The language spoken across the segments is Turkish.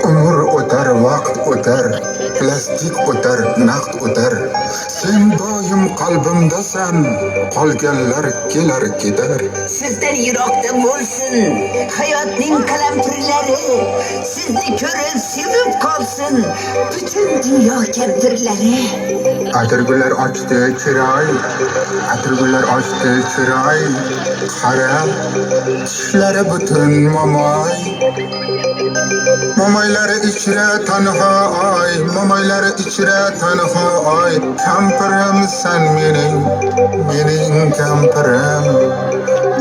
Umr o'tar, vaqt o'tar, plastik o'tar, naqd o'tar. Sen doim qalbimdasan, qolganlar kelar ketar. Sizden yiroqda bo'lsin hayotning qalampirlari, sizni ko'rib sevib qolsin butun dunyo kampirlari. Atirgullar ochdi chiroy, atirgullar ochdi chiroy. Qara, tishlari butun momoy. Momoylari ichra tanho oy, momoylari ichra tanho oy. Kampirim sen mening kampirim.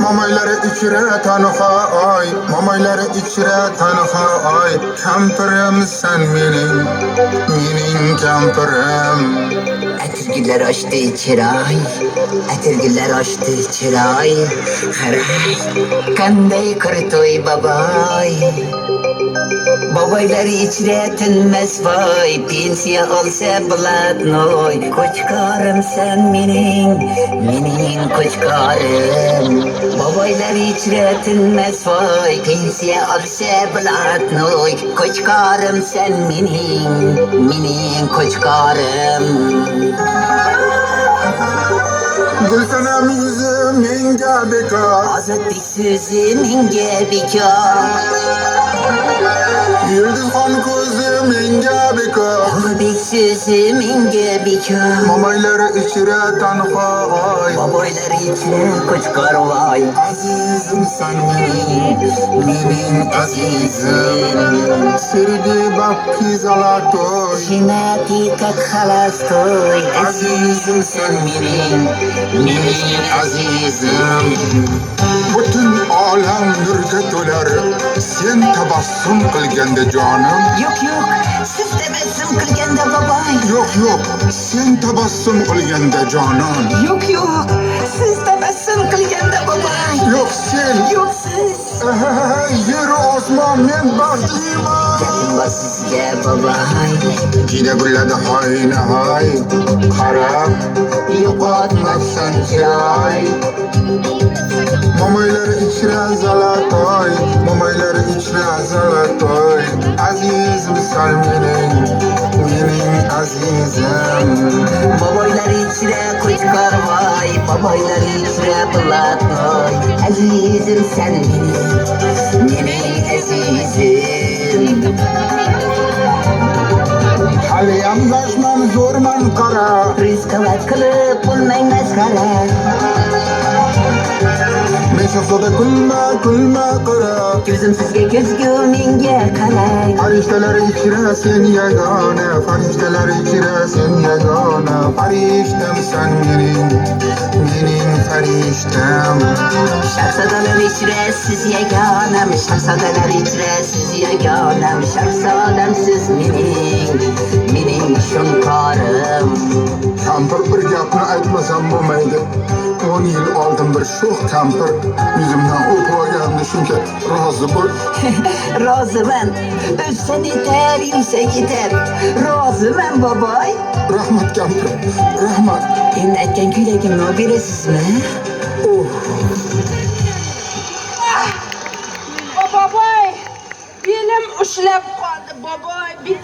Momoylari ichra tanho oy, momoylari ichra tanho oy. Kampirim sen mening kampirim. Atirgullar ochdi chiroy, atirgullar ochdi chiroy. Qaray, qanday qirtoy baboy. Babaylar ichra tinmas voy, pensiya olsa blatnoy. Qo'chqorim sen mening qo'chqorim. Babaylar ichra tinmas voy, pensiya olsa blatnoy. Qo'chqorim sen mening qo'chqorim. Gulsanam yuzi menga bekor, Ozodlik so'zi menga bekor. Yulduzxon ko'zi menga bekor. Ulug'bek so'zi menga bekor. Momoylari ichra tanho oy, Baboylar ichra qo'chqor voy. azizim sen mening azizim. Sergi bakki zalatoy, Shinati как холостой. azizim sen mening azizim. Butun olam nurga to'lar, sen tabassum qilganda jonim. Yo'q, siz tabassum qilganda baboy. Yo'q, sen tabassum qilganda jonon. Yo'q, siz tabassum qilganda baboy. Yo'q sen, Yo'q siz. yer osmon men baxtliman. Gapim bor sizga baboy. Jida gulladi hoy, qarab yo'qotmasan chiroy. Momoylari ichra zalatoy, momoylari ichra zalatoy. Azizim sen mening azizim. Baboylar ichra qo'chqor voy, baboylar ichra blatnoy. Azizim sen mening azizim. Haliyam yoshman, zo'rman qara. Rizqovat qilib bo'lmang masxara. Men shahzoda kulma qara. Ko'zim sizga ko'zgu menga qarang. Farishtalar ichra sen yagona, farishtalar ichra sen yagona. Farishtam sen mening farishtam. Shahzodalar ichra siz yagonam, shahzodalar ichra siz yagonam. Shahzodam siz mening shunqorim. Kampir bir gapni aytmasam bo'lmaydi. 10 yil oldin bir sho'x kampir yuzimdan o'pib olgandi, shunga rozi bo'l. Roziman. O'zsan yetar, yursa ketar. Roziman baboy. Rahmat kampir, rahmat. Endi aytgan kuylagimni olib berasizmi? Boboy, belim ushlab qoldi boboy.